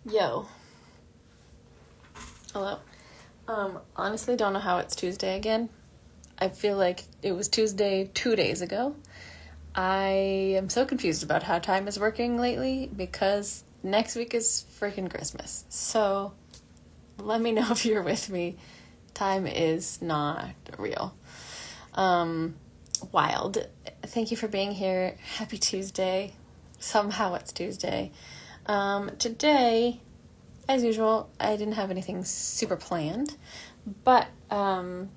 Yo. Hello. Honestly don't know how it's Tuesday again. I feel like it was Tuesday 2 days ago. I am so confused about how time is working lately because next week is freaking Christmas. So let me know if you're with me. Time is not real. Wild. Thank you for being here. Happy Tuesday. Somehow it's Tuesday. Today, as usual, I didn't have anything super planned, but I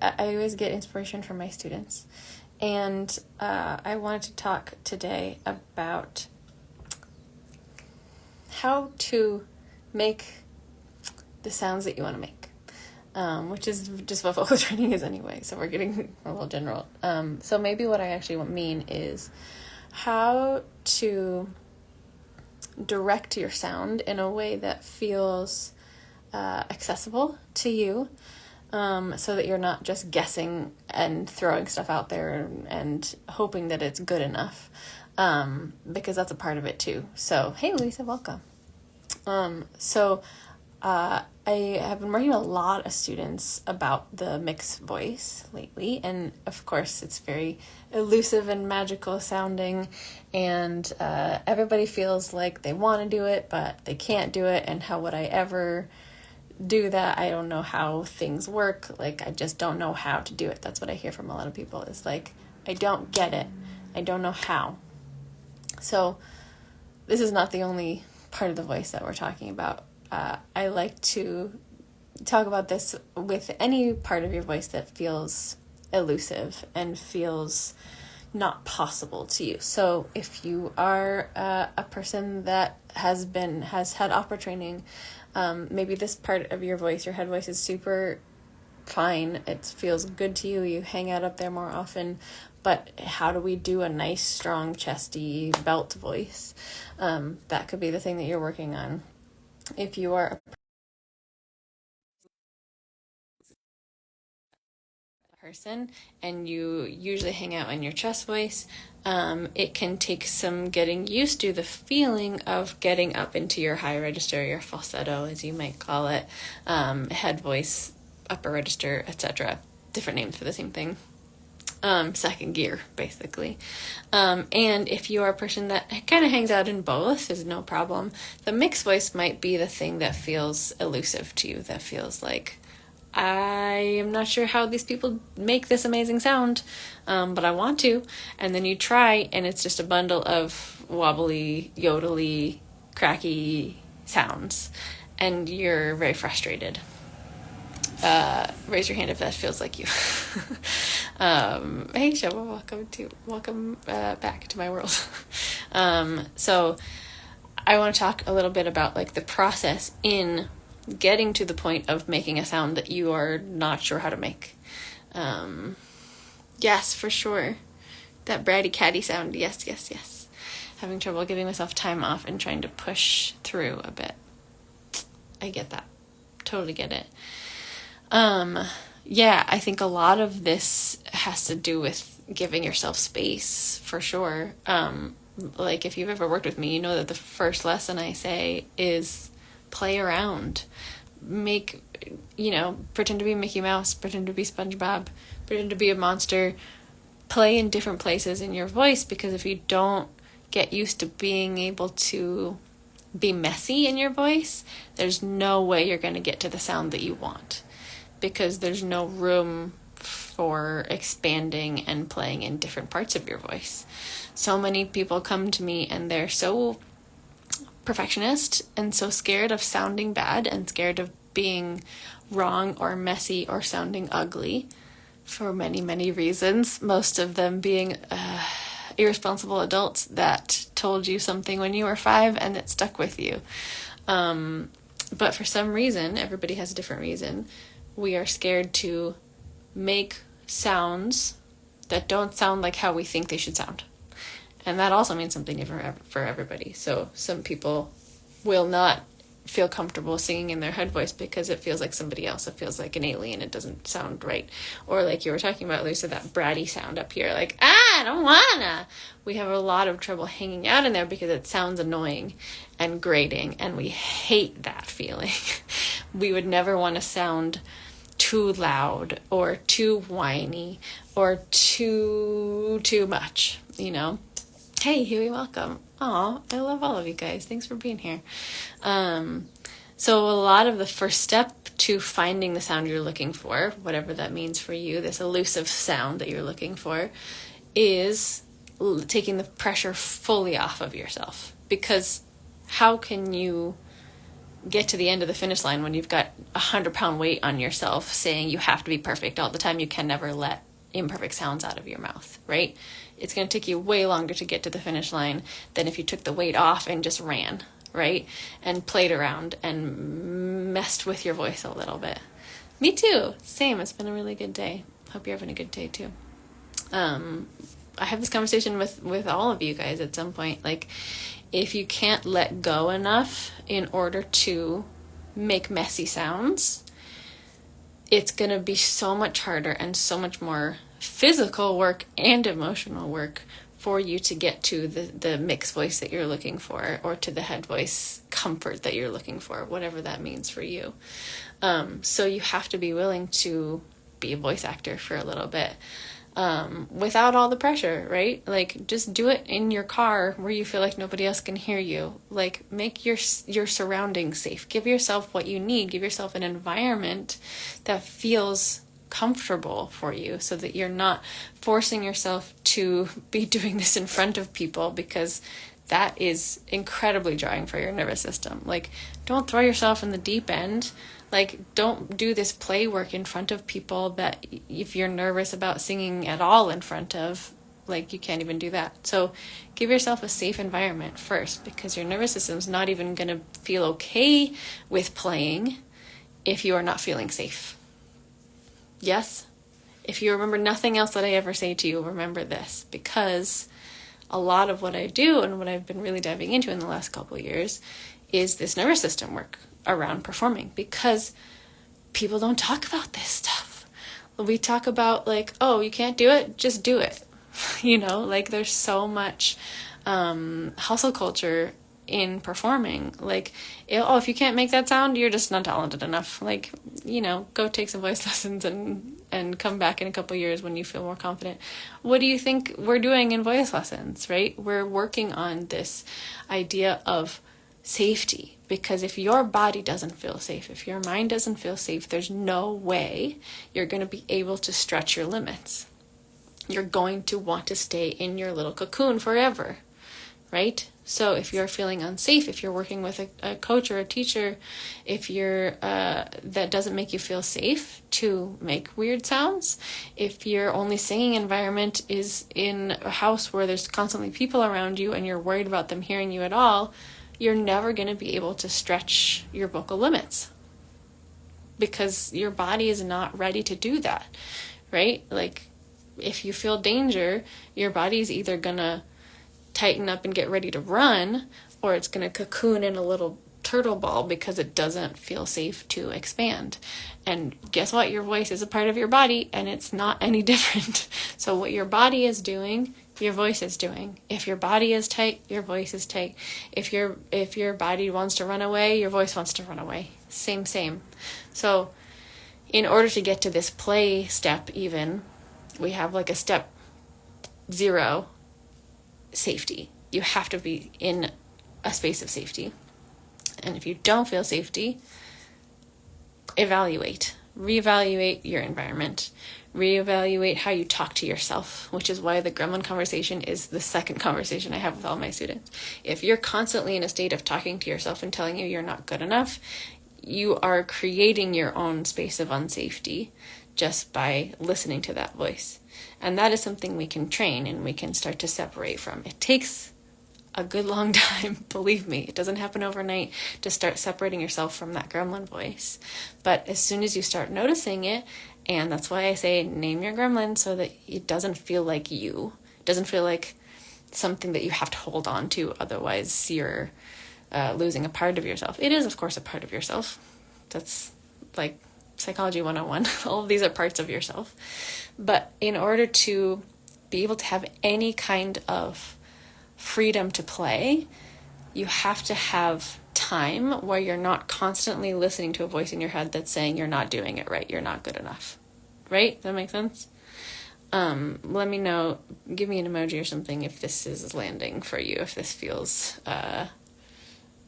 always get inspiration from my students, and I wanted to talk today about how to make the sounds that you want to make, which is just what vocal training is anyway, so we're getting a little general. So maybe what I actually mean is how to direct your sound in a way that feels accessible to you, so that you're not just guessing and throwing stuff out there and hoping that it's good enough, because that's a part of it too. So hey Lisa, welcome. I have been working with a lot of students about the mixed voice lately, and of course it's very elusive and magical sounding, and everybody feels like they want to do it but they can't do it, and how would I ever do that? I don't know how things work, like I just don't know how to do it. That's what I hear from a lot of people, is like, I don't get it, I don't know how. So this is not the only part of the voice that we're talking about. I like to talk about this with any part of your voice that feels elusive and feels not possible to you. So if you are a person that has had opera training, maybe this part of your voice, your head voice, is super fine. It feels good to you. You hang out up there more often. But how do we do a nice, strong, chesty belt voice? That could be the thing that you're working on. If you are a person and you usually hang out in your chest voice, it can take some getting used to the feeling of getting up into your high register, your falsetto, as you might call it, head voice, upper register, etc. Different names for the same thing. Second gear, basically. And if you are a person that kind of hangs out in both, is no problem. The mixed voice might be the thing that feels elusive to you, that feels like, I am not sure how these people make this amazing sound, but I want to. And then you try, and it's just a bundle of wobbly, yodely, cracky sounds, and you're very frustrated. Raise your hand if that feels like you. Hey Showa, welcome back to my world. So I want to talk a little bit about like the process in getting to the point of making a sound that you are not sure how to make. Yes, for sure. That bratty catty sound. Yes. Having trouble giving myself time off and trying to push through a bit. I get that. Totally get it. Yeah, I think a lot of this has to do with giving yourself space, for sure. Like if you've ever worked with me, you know that the first lesson I say is play around. Pretend to be Mickey Mouse, pretend to be SpongeBob, pretend to be a monster. Play in different places in your voice, because if you don't get used to being able to be messy in your voice, there's no way you're going to get to the sound that you want, because there's no room for expanding and playing in different parts of your voice. So many people come to me and they're so perfectionist and so scared of sounding bad and scared of being wrong or messy or sounding ugly for many, many reasons, most of them being irresponsible adults that told you something when you were 5 and it stuck with you. But for some reason, everybody has a different reason, we are scared to make sounds that don't sound like how we think they should sound. And that also means something different for everybody. So some people will not feel comfortable singing in their head voice because it feels like somebody else. It feels like an alien. It doesn't sound right. Or like you were talking about, Lisa, that bratty sound up here, like, I don't wanna. We have a lot of trouble hanging out in there because it sounds annoying and grating, and we hate that feeling. We would never want to sound too loud or too whiny or too much, you know. Hey, Huey, welcome. Aw, I love all of you guys. Thanks for being here. So a lot of the first step to finding the sound you're looking for, whatever that means for you, this elusive sound that you're looking for, is taking the pressure fully off of yourself. Because how can you get to the end of the finish line when you've got 100-pound weight on yourself saying you have to be perfect all the time? You can never let imperfect sounds out of your mouth, right? It's going to take you way longer to get to the finish line than if you took the weight off and just ran, right? And played around and messed with your voice a little bit. Me too. Same. It's been a really good day. Hope you're having a good day too. I have this conversation with all of you guys at some point. Like, if you can't let go enough in order to make messy sounds, it's going to be so much harder and so much more physical work and emotional work for you to get to the mixed voice that you're looking for, or to the head voice comfort that you're looking for, whatever that means for you. So you have to be willing to be a voice actor for a little bit, without all the pressure, right? Like, just do it in your car where you feel like nobody else can hear you. Like, make your surroundings safe. Give yourself what you need. Give yourself an environment that feels comfortable for you, so that you're not forcing yourself to be doing this in front of people, because that is incredibly jarring for your nervous system. Like, don't throw yourself in the deep end. Like, don't do this play work in front of people that if you're nervous about singing at all in front of, like, you can't even do that. So give yourself a safe environment first, because your nervous system's not even going to feel okay with playing if you are not feeling safe. Yes? If you remember nothing else that I ever say to you, remember this, because a lot of what I do and what I've been really diving into in the last couple of years is this nervous system work around performing, because people don't talk about this stuff. We talk about, like, oh, you can't do it, just do it. You know, like, there's so much hustle culture in performing. Like, if you can't make that sound, you're just not talented enough. Like, you know, go take some voice lessons and come back in a couple years when you feel more confident. What do you think we're doing in voice lessons, right? We're working on this idea of safety, because if your body doesn't feel safe, if your mind doesn't feel safe, there's no way you're going to be able to stretch your limits. You're going to want to stay in your little cocoon forever, right? So if you're feeling unsafe, if you're working with a coach or a teacher, if you're that doesn't make you feel safe to make weird sounds, if your only singing environment is in a house where there's constantly people around you and you're worried about them hearing you at all, you're never going to be able to stretch your vocal limits, because your body is not ready to do that, right? Like, if you feel danger, your body's either going to tighten up and get ready to run, or it's going to cocoon in a little turtle ball because it doesn't feel safe to expand. And guess what? Your voice is a part of your body, and it's not any different. So what your body is doing, your voice is doing. If your body is tight, your voice is tight. If your body wants to run away, your voice wants to run away. Same. So in order to get to this play step, even, we have like a step 0, safety. You have to be in a space of safety. And if you don't feel safety, reevaluate your environment, reevaluate how you talk to yourself, which is why the gremlin conversation is the second conversation I have with all my students. If you're constantly in a state of talking to yourself and telling you you're not good enough, you are creating your own space of unsafety just by listening to that voice. And that is something we can train and we can start to separate from. It takes a good long time, believe me. It doesn't happen overnight to start separating yourself from that gremlin voice. But as soon as you start noticing it, and that's why I say name your gremlin, so that it doesn't feel like you. It doesn't feel like something that you have to hold on to, otherwise you're losing a part of yourself. It is, of course, a part of yourself. That's like Psychology 101. All of these are parts of yourself. But in order to be able to have any kind of freedom to play, you have to have time where you're not constantly listening to a voice in your head that's saying you're not doing it right, you're not good enough. Right? Does that make sense? Let me know, give me an emoji or something if this is landing for you, if this feels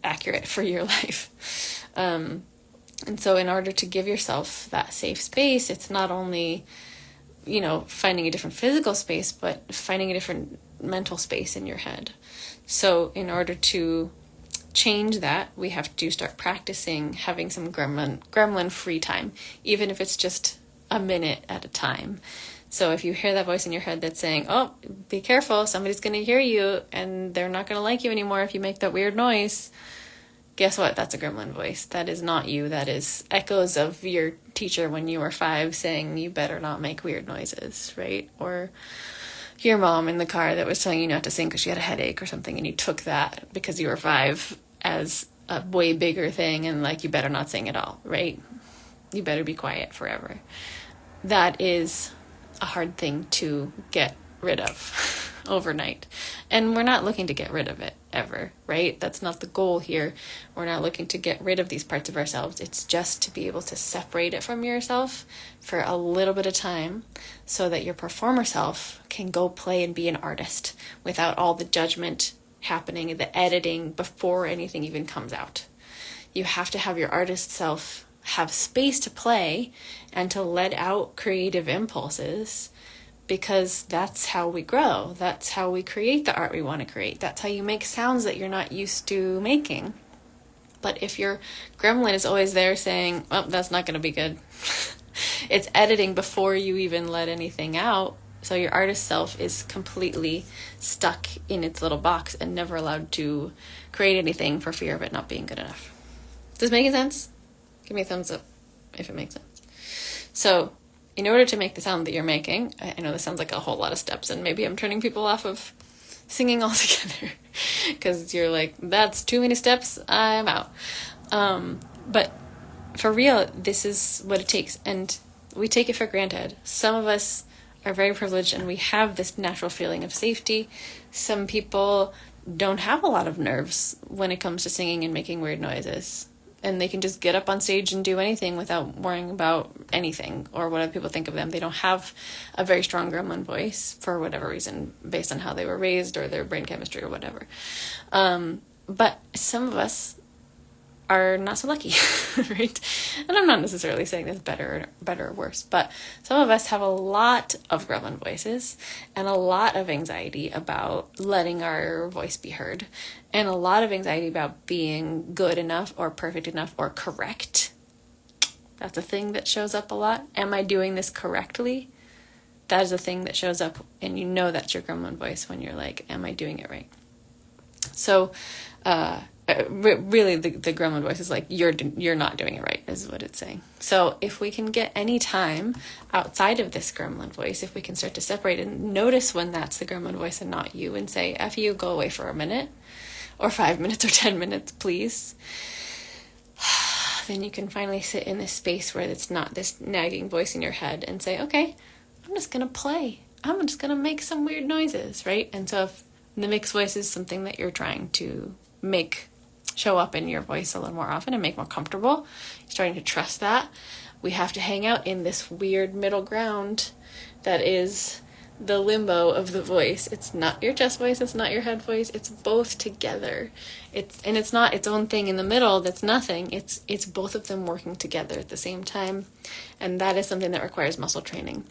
accurate for your life. And so in order to give yourself that safe space, it's not only, finding a different physical space, but finding a different mental space in your head. So in order to change that, we have to start practicing having some gremlin free time, even if it's just a minute at a time. So if you hear that voice in your head that's saying, oh, be careful, somebody's going to hear you and they're not going to like you anymore if you make that weird noise, guess what? That's a gremlin voice. That is not you. That is echoes of your teacher when you were 5 saying you better not make weird noises, right? Or your mom in the car that was telling you not to sing because she had a headache or something, and you took that because you were 5 as a way bigger thing, and like, you better not sing at all, right? You better be quiet forever. That is a hard thing to get rid of overnight. And we're not looking to get rid of it ever, right? That's not the goal here. We're not looking to get rid of these parts of ourselves. It's just to be able to separate it from yourself for a little bit of time so that your performer self can go play and be an artist without all the judgment happening, the editing before anything even comes out. You have to have your artist self have space to play and to let out creative impulses, because that's how we grow. That's how we create the art we want to create. That's how you make sounds that you're not used to making. But if your gremlin is always there saying, oh, that's not going to be good, it's editing before you even let anything out. So your artist self is completely stuck in its little box and never allowed to create anything for fear of it not being good enough. Does this make sense? Give me a thumbs up if it makes sense. So in order to make the sound that you're making, I know this sounds like a whole lot of steps, and maybe I'm turning people off of singing altogether because you're like, that's too many steps, I'm out. But for real, this is what it takes, and we take it for granted. Some of us are very privileged and we have this natural feeling of safety. Some people don't have a lot of nerves when it comes to singing and making weird noises. And they can just get up on stage and do anything without worrying about anything or what other people think of them. They don't have a very strong gremlin voice for whatever reason, based on how they were raised or their brain chemistry or whatever. But some of us are not so lucky, right? And I'm not necessarily saying this better or worse, but some of us have a lot of gremlin voices and a lot of anxiety about letting our voice be heard, and a lot of anxiety about being good enough or perfect enough or correct. That's a thing that shows up a lot. Am I doing this correctly? That is a thing that shows up, and you know that's your gremlin voice when you're like, am I doing it right? So, really the gremlin voice is like, you're not doing it right, is what it's saying. So if we can get any time outside of this gremlin voice, if we can start to separate and notice when that's the gremlin voice and not you, and say, F you, go away for a minute or 5 minutes or 10 minutes, please, then you can finally sit in this space where it's not this nagging voice in your head and say, okay, I'm just going to play. I'm just going to make some weird noises, right? And so if the mixed voice is something that you're trying to make show up in your voice a little more often and make more comfortable, you're starting to trust that, we have to hang out in this weird middle ground that is the limbo of the voice. It's not your chest voice, it's not your head voice, it's both together. It's not its own thing in the middle that's nothing. It's both of them working together at the same time, and that is something that requires muscle training.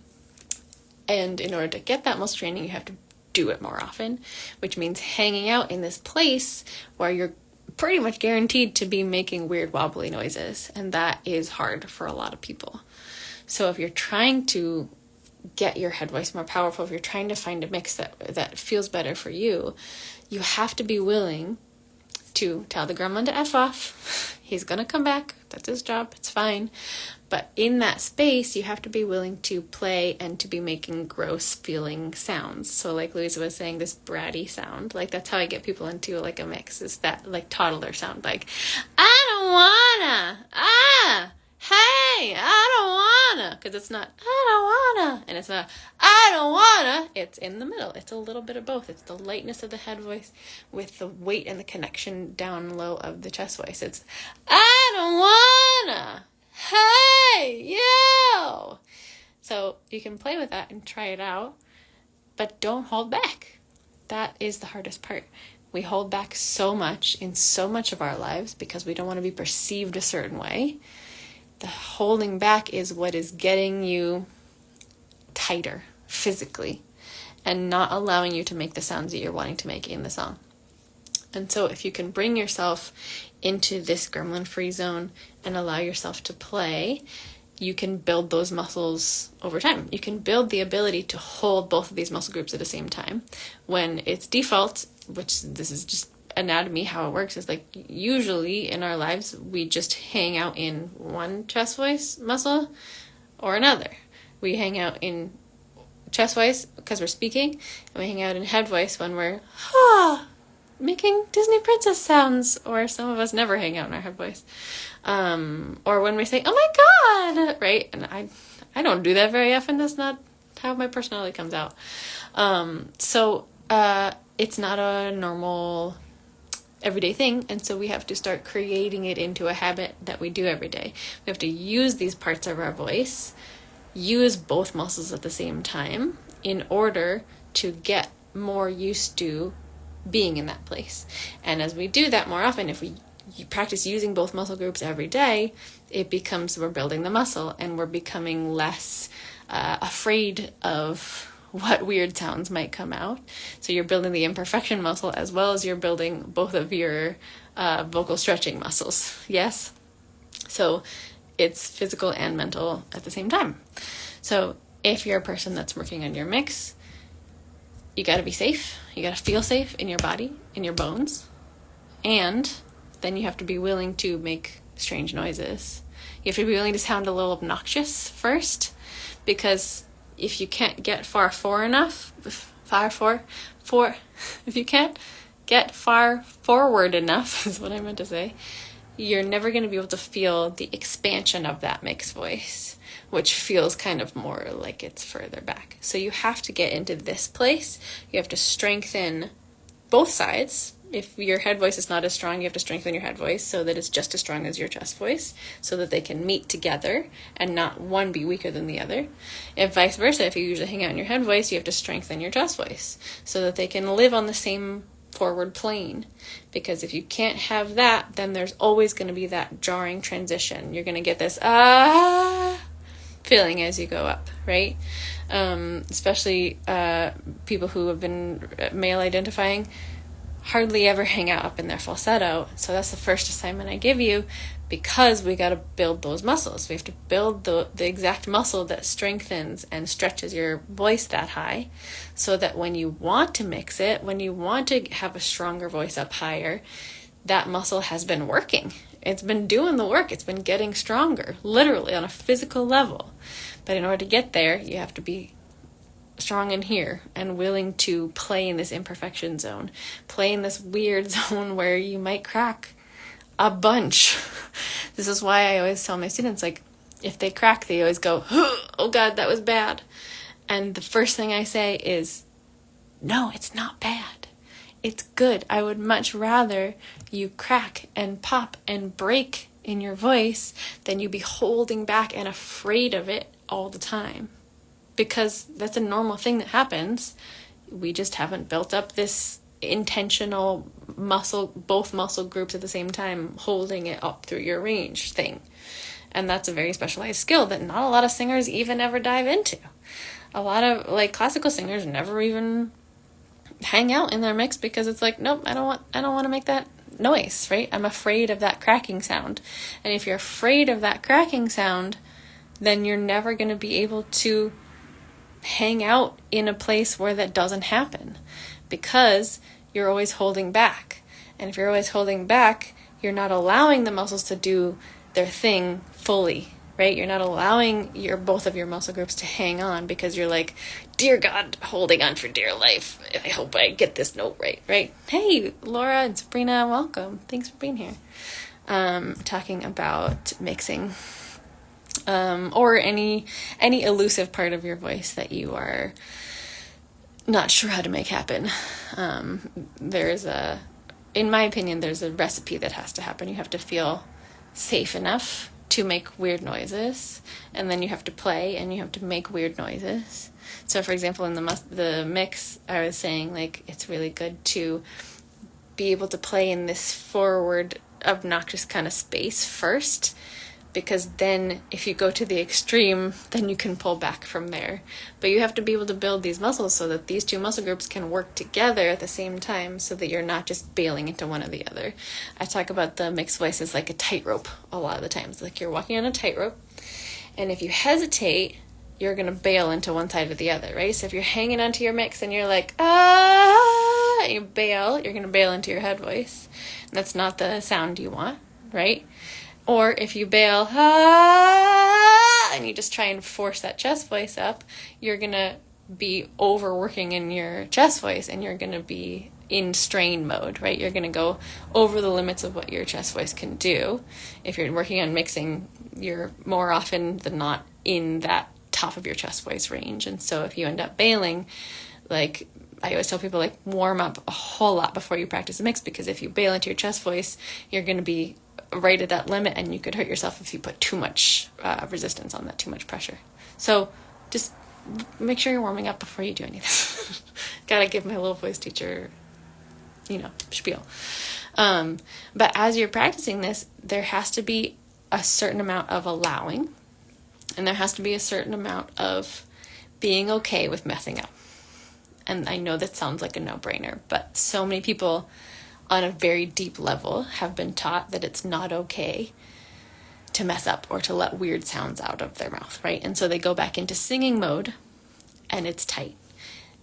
And in order to get that muscle training, you have to do it more often, which means hanging out in this place where you're pretty much guaranteed to be making weird wobbly noises, and that is hard for a lot of people. So if you're trying to get your head voice more powerful, if you're trying to find a mix that feels better for you, you have to be willing to tell the gremlin to F off. He's going to come back. That's his job. It's fine. But in that space, you have to be willing to play and to be making gross feeling sounds. So like Louisa was saying, this bratty sound, like that's how I get people into like a mix, is that like toddler sound, like, I don't wanna, hey, I don't wanna, because it's not, I don't wanna, and it's not, I don't wanna, it's in the middle. It's a little bit of both. It's the lightness of the head voice with the weight and the connection down low of the chest voice. It's, I don't wanna, hey, yo. So you can play with that and try it out, but don't hold back. That is the hardest part. We hold back so much in so much of our lives because we don't want to be perceived a certain way. The holding back is what is getting you tighter physically and not allowing you to make the sounds that you're wanting to make in the song. And so if you can bring yourself into this gremlin-free zone and allow yourself to play, you can build those muscles over time. You can build the ability to hold both of these muscle groups at the same time. When it's default, which this is just anatomy, how it works is like usually in our lives, we just hang out in one chest voice muscle or another. We hang out in chest voice because we're speaking, and we hang out in head voice when we're making Disney princess sounds, or some of us never hang out in our head voice. Or when we say, oh my God, right? And I don't do that very often. That's not how my personality comes out. So it's not a normal everyday thing. And so we have to start creating it into a habit that we do every day. We have to use these parts of our voice, use both muscles at the same time in order to get more used to being in that place. And as we do that more often, if you practice using both muscle groups every day, it becomes, we're building the muscle and we're becoming less afraid of what weird sounds might come out. So you're building the imperfection muscle as well as you're building both of your vocal stretching muscles. Yes? So it's physical and mental at the same time. So if you're a person that's working on your mix, you got to be safe. You got to feel safe in your body, in your bones. And then you have to be willing to make strange noises. You have to be willing to sound a little obnoxious first, because if you can't get if you can't get far forward enough, is what I meant to say, you're never going to be able to feel the expansion of that mixed voice, which feels kind of more like it's further back. So you have to get into this place. You have to strengthen both sides. If your head voice is not as strong, you have to strengthen your head voice so that it's just as strong as your chest voice, so that they can meet together and not one be weaker than the other. And vice versa, if you usually hang out in your head voice, you have to strengthen your chest voice so that they can live on the same forward plane. Because if you can't have that, then there's always going to be that jarring transition. You're going to get this feeling as you go up, right? Especially people who have been male identifying hardly ever hang out up in their falsetto. So that's the first assignment I give you, because we got to build those muscles. We have to build the exact muscle that strengthens and stretches your voice that high, so that when you want to mix it, when you want to have a stronger voice up higher, that muscle has been working. It's been doing the work. It's been getting stronger, literally on a physical level. But in order to get there, you have to be strong in here and willing to play in this imperfection zone, play in this weird zone where you might crack a bunch. This is why I always tell my students, like, if they crack, they always go, oh God, that was bad. And the first thing I say is, no, it's not bad. It's good. I would much rather you crack and pop and break in your voice than you be holding back and afraid of it all the time. Because that's a normal thing that happens. We just haven't built up this intentional muscle, both muscle groups at the same time, holding it up through your range thing. And that's a very specialized skill that not a lot of singers even ever dive into. A lot of like classical singers never even hang out in their mix because it's like, nope, I don't want to make that noise, right? I'm afraid of that cracking sound. And if you're afraid of that cracking sound, then you're never going to be able to hang out in a place where that doesn't happen, because you're always holding back. And if you're always holding back, you're not allowing the muscles to do their thing fully, right? You're not allowing both of your muscle groups to hang on because you're like, dear God, holding on for dear life. I hope I get this note right? Hey, Laura and Sabrina, welcome. Thanks for being here. Talking about mixing, or any elusive part of your voice that you are not sure how to make happen. In my opinion, there's a recipe that has to happen. You have to feel safe enough to make weird noises, and then you have to play and you have to make weird noises. So for example, in the mix, I was saying, like, it's really good to be able to play in this forward obnoxious kind of space first, because then if you go to the extreme, then you can pull back from there. But you have to be able to build these muscles so that these two muscle groups can work together at the same time, so that you're not just bailing into one or the other. I talk about the mixed voice as like a tightrope a lot of the times. Like, you're walking on a tightrope, and if you hesitate, you're going to bail into one side or the other, right? So if you're hanging onto your mix and you're like, and you bail, you're going to bail into your head voice. And that's not the sound you want, right? Or if you bail, and you just try and force that chest voice up, you're going to be overworking in your chest voice, and you're going to be in strain mode, right? You're going to go over the limits of what your chest voice can do. If you're working on mixing, you're more often than not in that top of your chest voice range. And so if you end up bailing, like, I always tell people, like, warm up a whole lot before you practice a mix, because if you bail into your chest voice, you're going to be right at that limit, and you could hurt yourself if you put too much resistance on that, too much pressure. So just make sure you're warming up before you do any of this. Gotta give my little voice teacher, spiel. But as you're practicing this, there has to be a certain amount of allowing, and there has to be a certain amount of being okay with messing up. And I know that sounds like a no-brainer, but so many people on a very deep level have been taught that it's not okay to mess up or to let weird sounds out of their mouth, right? And so they go back into singing mode, and it's tight,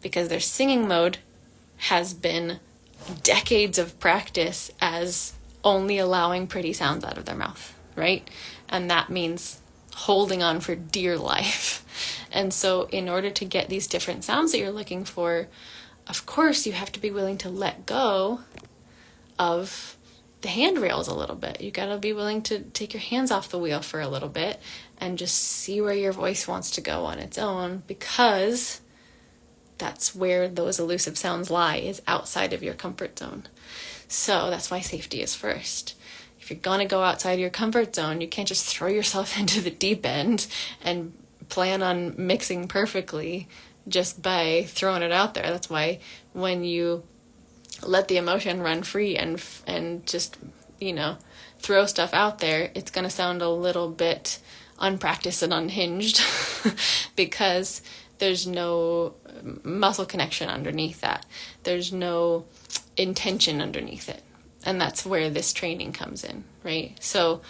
because their singing mode has been decades of practice as only allowing pretty sounds out of their mouth, right? And that means holding on for dear life. And so in order to get these different sounds that you're looking for, of course, you have to be willing to let go of the handrails a little bit. You got to be willing to take your hands off the wheel for a little bit and just see where your voice wants to go on its own, because that's where those elusive sounds lie, is outside of your comfort zone. So that's why safety is first. If you're going to go outside your comfort zone, you can't just throw yourself into the deep end and plan on mixing perfectly just by throwing it out there. That's why when you let the emotion run free and just, throw stuff out there, it's going to sound a little bit unpracticed and unhinged because there's no muscle connection underneath that. There's no intention underneath it. And that's where this training comes in, right? So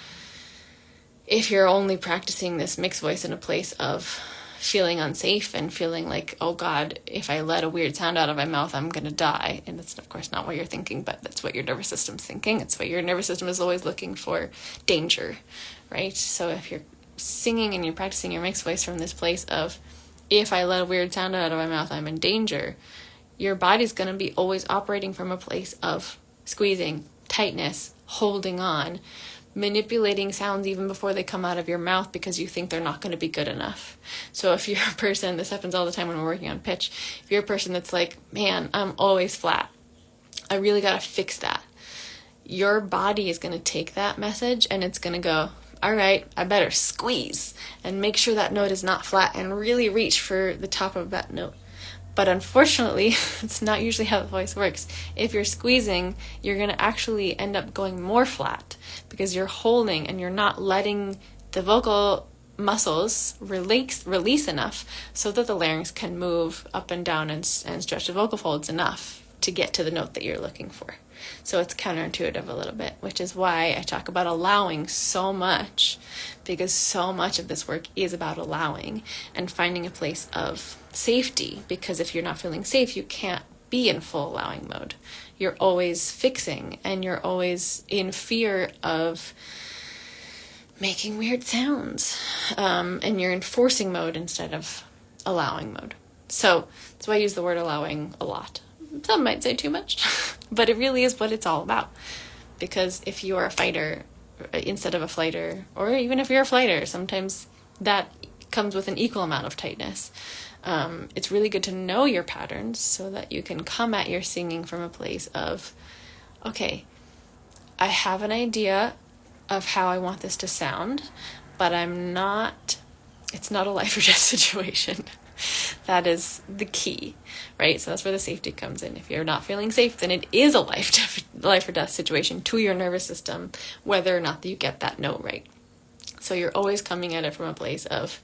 if you're only practicing this mixed voice in a place of feeling unsafe and feeling like, oh God, if I let a weird sound out of my mouth, I'm going to die. And that's, of course, not what you're thinking, but that's what your nervous system's thinking. It's what your nervous system is always looking for, danger, right? So if you're singing and you're practicing your mixed voice from this place of, if I let a weird sound out of my mouth, I'm in danger, your body's going to be always operating from a place of squeezing, tightness, holding on, manipulating sounds even before they come out of your mouth because you think they're not going to be good enough. So if you're a person, this happens all the time when we're working on pitch, if you're a person that's like, man, I'm always flat, I really got to fix that, your body is going to take that message and it's going to go, all right, I better squeeze and make sure that note is not flat and really reach for the top of that note. But unfortunately, it's not usually how the voice works. If you're squeezing, you're going to actually end up going more flat because you're holding and you're not letting the vocal muscles release enough so that the larynx can move up and down and stretch the vocal folds enough to get to the note that you're looking for. So it's counterintuitive a little bit, which is why I talk about allowing so much, because so much of this work is about allowing and finding a place of safety, because if you're not feeling safe, you can't be in full allowing mode. you're always fixing and you're always in fear of making weird sounds. And you're in forcing mode instead of allowing mode. So that's why I use the word allowing a lot. Some might say too much, but it really is what it's all about. Because if you are a fighter instead of a flighter, or even if you're a flighter, sometimes that comes with an equal amount of tightness. It's really good to know your patterns so that you can come at your singing from a place of, okay, I have an idea of how I want this to sound, but it's not a life or death situation. That is the key, right? So that's where the safety comes in. If you're not feeling safe, then it is a life or death situation to your nervous system, whether or not you get that note right. So you're always coming at it from a place of,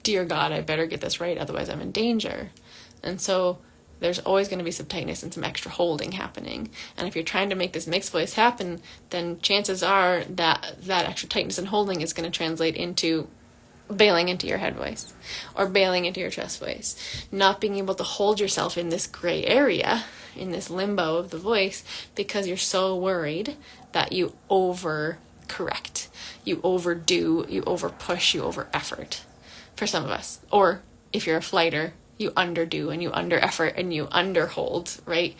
dear God, I better get this right, otherwise I'm in danger. And so there's always going to be some tightness and some extra holding happening. And if you're trying to make this mixed voice happen, then chances are that extra tightness and holding is going to translate into bailing into your head voice or bailing into your chest voice, not being able to hold yourself in this gray area, in this limbo of the voice, because you're so worried that you overcorrect, you overdo, you overpush, you over effort. For some of us, or if you're a flighter, you underdo and you under effort and you underhold, right?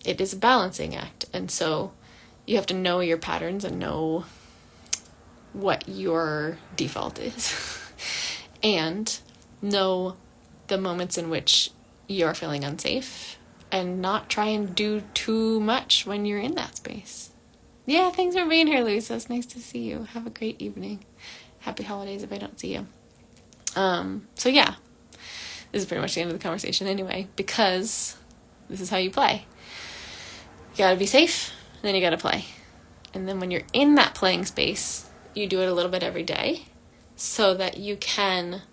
It is a balancing act, and so you have to know your patterns and know what your default is and know the moments in which you're feeling unsafe and not try and do too much when you're in that space. Yeah, thanks for being here, Louisa. It's nice to see you. Have a great evening. Happy holidays if I don't see you. So yeah, this is pretty much the end of the conversation anyway, because this is how you play. You gotta be safe, and then you gotta play. And then when you're in that playing space, you do it a little bit every day so that you can,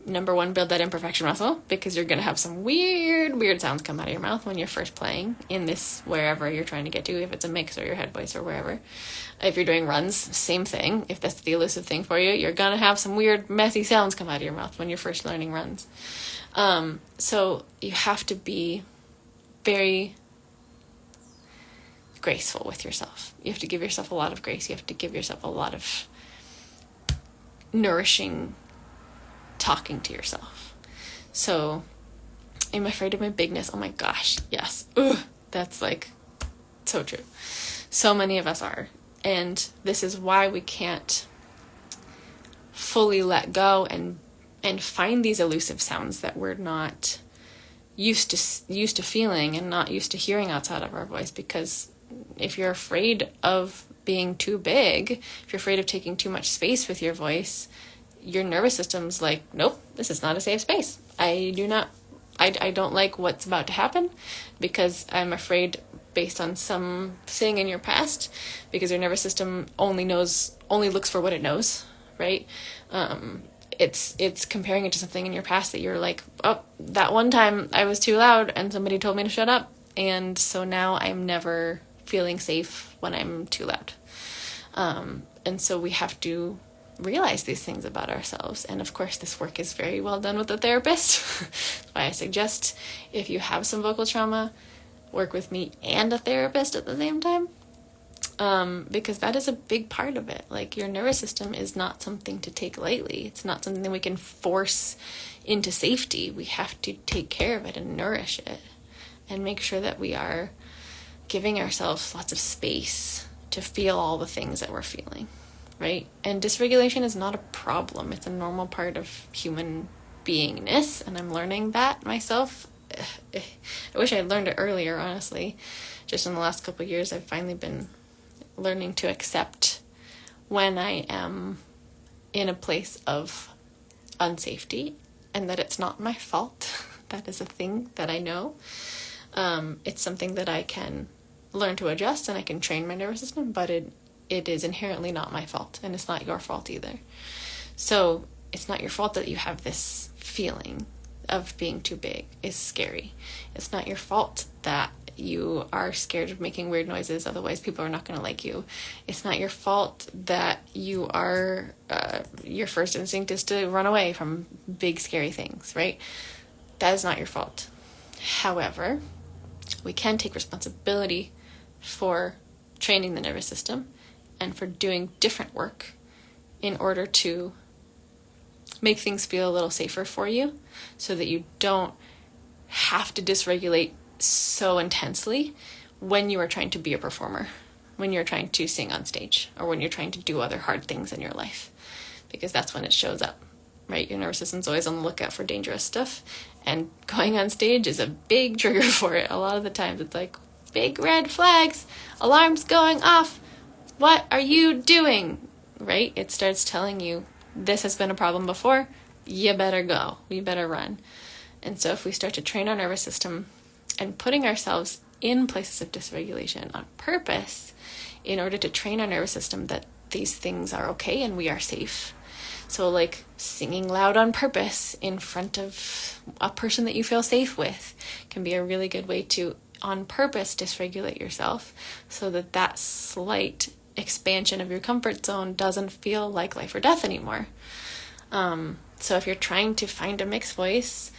number one, build that imperfection muscle, because you're going to have some weird sounds come out of your mouth when you're first playing in this, wherever you're trying to get to, if it's a mix or your head voice or wherever. If you're doing runs, same thing. If that's the elusive thing for you, you're going to have some weird, messy sounds come out of your mouth when you're first learning runs. So you have to be very graceful with yourself. You have to give yourself a lot of grace. You have to give yourself a lot of nourishing talking to yourself. So, I'm afraid of my bigness. Oh my gosh, yes. Ugh, that's like so true. So many of us are. And this is why we can't fully let go and find these elusive sounds that we're not used to feeling and not used to hearing outside of our voice. Because if you're afraid of being too big, if you're afraid of taking too much space with your voice, your nervous system's like, nope, this is not a safe space. I don't like what's about to happen, because I'm afraid, based on something in your past, because your nervous system only looks for what it knows, right? It's comparing it to something in your past that you're like, oh, that one time I was too loud and somebody told me to shut up, and so now I'm never feeling safe when I'm too loud. And so we have to realize these things about ourselves. And of course, this work is very well done with a therapist. That's why I suggest, if you have some vocal trauma, work with me and a therapist at the same time. Because that is a big part of it. Like, your nervous system is not something to take lightly. It's not something that we can force into safety. We have to take care of it and nourish it and make sure that we are giving ourselves lots of space to feel all the things that we're feeling, right? And dysregulation is not a problem. It's a normal part of human beingness, and I'm learning that myself. I wish I had learned it earlier, honestly. Just in the last couple of years, I've finally been learning to accept when I am in a place of unsafety, and that it's not my fault. That is a thing that I know. It's something that I can learn to adjust, and I can train my nervous system, but it is inherently not my fault, and it's not your fault either. So it's not your fault that you have this feeling of being too big. It's scary. It's not your fault that you are scared of making weird noises, otherwise people are not going to like you. It's not your fault that you are, your first instinct is to run away from big scary things, right? That is not your fault. However, we can take responsibility for training the nervous system and for doing different work in order to make things feel a little safer for you, so that you don't have to dysregulate so intensely when you are trying to be a performer, when you're trying to sing on stage, or when you're trying to do other hard things in your life, because that's when it shows up, right? Your nervous system's always on the lookout for dangerous stuff, and going on stage is a big trigger for it. A lot of the times it's like, big red flags, alarms going off, what are you doing, right? It starts telling you, this has been a problem before, you better go, you better run. And so if we start to train our nervous system and putting ourselves in places of dysregulation on purpose in order to train our nervous system that these things are okay and we are safe. So like singing loud on purpose in front of a person that you feel safe with can be a really good way to on purpose dysregulate yourself, so that that slight expansion of your comfort zone doesn't feel like life or death anymore. So if you're trying to find a mixed voice,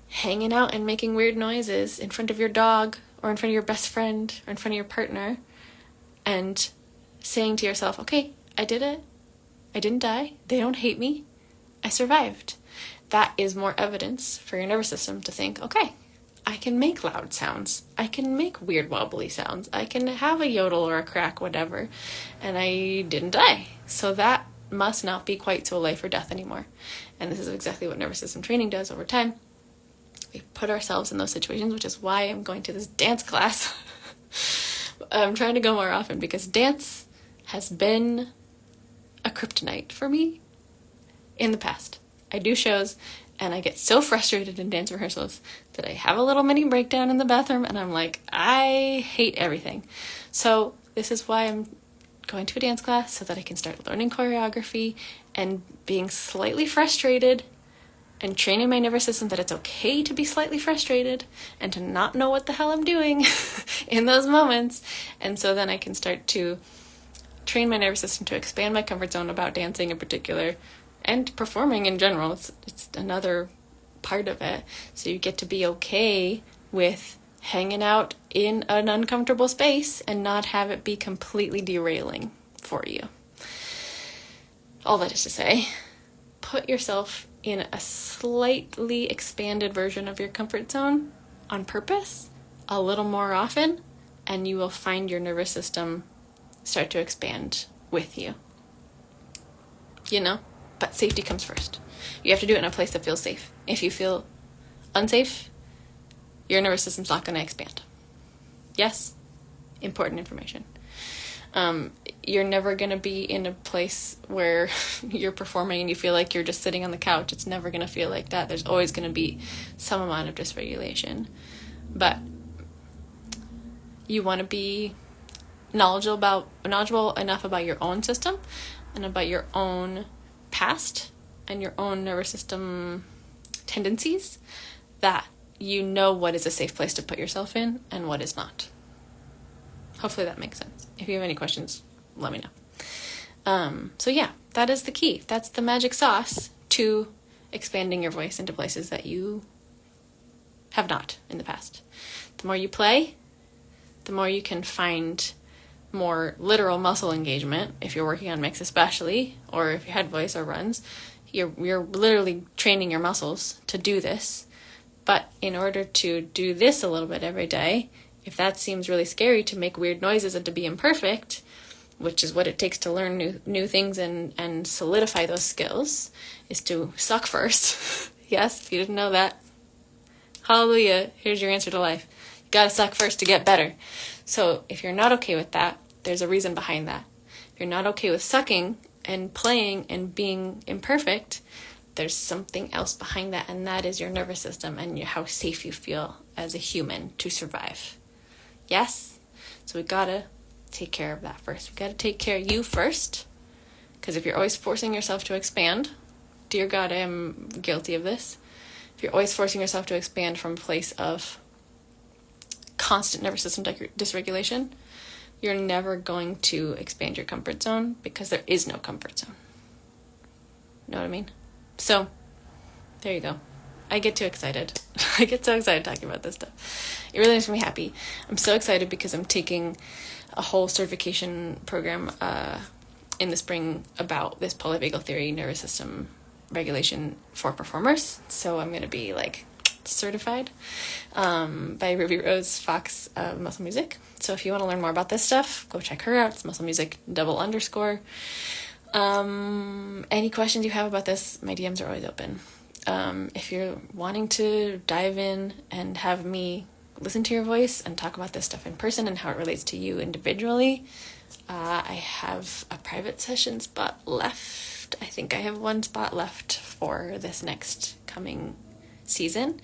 hanging out and making weird noises in front of your dog or in front of your best friend or in front of your partner, and saying to yourself, okay, I did it, I didn't die, they don't hate me, I survived. That is more evidence for your nervous system to think, okay, I can make loud sounds, I can make weird wobbly sounds, I can have a yodel or a crack, whatever, and I didn't die. So that must not be quite so life or death anymore. And this is exactly what nervous system training does over time. We put ourselves in those situations, which is why I'm going to this dance class. I'm trying to go more often because dance has been a kryptonite for me in the past. I do shows and I get so frustrated in dance rehearsals that I have a little mini breakdown in the bathroom and I'm like, I hate everything. So this is why I'm going to a dance class, so that I can start learning choreography and being slightly frustrated and training my nervous system that it's okay to be slightly frustrated and to not know what the hell I'm doing in those moments. And so then I can start to train my nervous system to expand my comfort zone about dancing in particular and performing in general. It's another part of it. So you get to be okay with hanging out in an uncomfortable space and not have it be completely derailing for you. All that is to say, put yourself in a slightly expanded version of your comfort zone on purpose a little more often, and you will find your nervous system start to expand with you. You know? But safety comes first. You have to do it in a place that feels safe. If you feel unsafe, your nervous system's not going to expand. Yes? Important information. You're never going to be in a place where you're performing and you feel like you're just sitting on the couch. It's never going to feel like that. There's always going to be some amount of dysregulation. But you want to be knowledgeable enough about your own system and about your own past and your own nervous system tendencies that you know what is a safe place to put yourself in and what is not. Hopefully that makes sense. If you have any questions, let me know. So yeah, that is the key. That's the magic sauce to expanding your voice into places that you have not in the past. The more you play, the more you can find more literal muscle engagement. If you're working on mix especially, or if your head voice or runs, you're literally training your muscles to do this. But in order to do this a little bit every day, if that seems really scary to make weird noises and to be imperfect, which is what it takes to learn new things and solidify those skills, is to suck first. Yes, if you didn't know that, hallelujah, here's your answer to life. You gotta suck first to get better. So if you're not okay with that, there's a reason behind that. If you're not okay with sucking and playing and being imperfect, there's something else behind that, and that is your nervous system and how safe you feel as a human to survive. Yes? So we gotta take care of that first. We gotta take care of you first, because if you're always forcing yourself to expand, dear God, I am guilty of this. If you're always forcing yourself to expand from a place of constant nervous system dysregulation, you're never going to expand your comfort zone, because there is no comfort zone. Know what I mean? So, there you go. I get too excited. I get so excited talking about this stuff. It really makes me happy. I'm so excited because I'm taking a whole certification program in the spring about this polyvagal theory nervous system regulation for performers. So I'm going to be like certified by Ruby Rose Fox of Muscle Music. So if you want to learn more about this stuff, go check her out. It's Muscle Music _. Any questions you have about this, my DMs are always open. If you're wanting to dive in and have me listen to your voice and talk about this stuff in person and how it relates to you individually, I have a private session spot left. I think I have one spot left for this next coming season.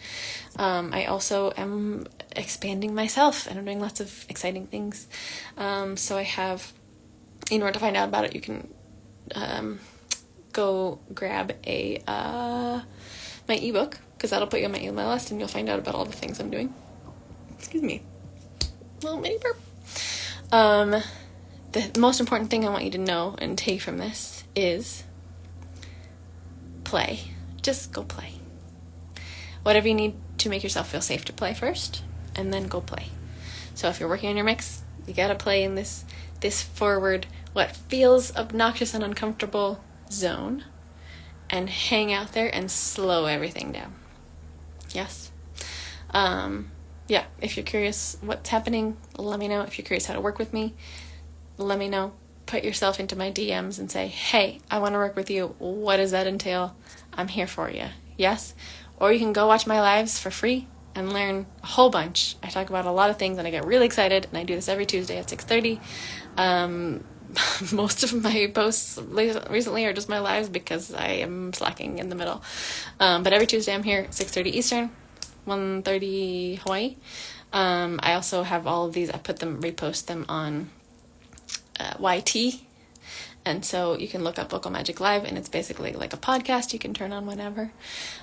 I also am expanding myself and I'm doing lots of exciting things. So I have, in order to find out about it, you can go grab my ebook, because that'll put you on my email list and you'll find out about all the things I'm doing. Excuse me. Little mini burp. The most important thing I want you to know and take from this is play. Just go play. Whatever you need to make yourself feel safe to play first, and then go play. So if you're working on your mix, you gotta play in this forward, what feels obnoxious and uncomfortable zone, and hang out there and slow everything down. Yes? Yeah, if you're curious what's happening, let me know. If you're curious how to work with me, let me know. Put yourself into my DMs and say, hey, I want to work with you. What does that entail? I'm here for you. Yes? Or you can go watch my lives for free and learn a whole bunch. I talk about a lot of things and I get really excited, and I do this every Tuesday at 6:30. Most of my posts recently are just my lives because I am slacking in the middle. But every Tuesday I'm here at 6:30 Eastern, 1:30 Hawaii. I also have all of these. I repost them on YT. And so you can look up Vocal Magic Live, and it's basically like a podcast you can turn on whenever.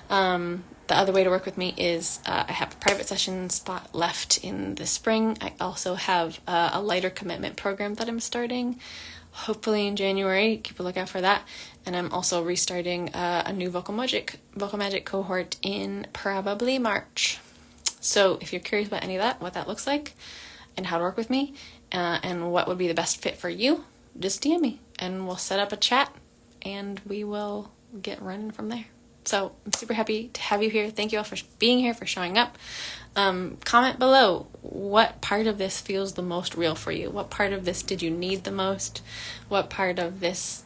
The other way to work with me is I have a private session spot left in the spring. I also have a lighter commitment program that I'm starting, hopefully in January. Keep a lookout for that. And I'm also restarting a new Vocal Magic cohort in probably March. So if you're curious about any of that, what that looks like, and how to work with me, and what would be the best fit for you, just DM me and we'll set up a chat and we will get running from there. So I'm super happy to have you here. Thank you all for being here, for showing up. Comment below what part of this feels the most real for you. What part of this did you need the most? What part of this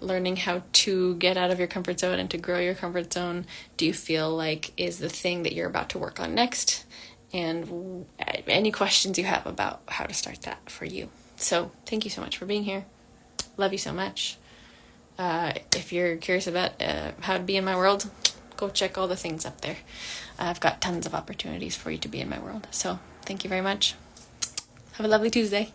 learning how to get out of your comfort zone and to grow your comfort zone do you feel like is the thing that you're about to work on next? And any questions you have about how to start that for you. So thank you so much for being here. Love you so much. If you're curious about how to be in my world, go check all the things up there. I've got tons of opportunities for you to be in my world. So thank you very much. Have a lovely Tuesday.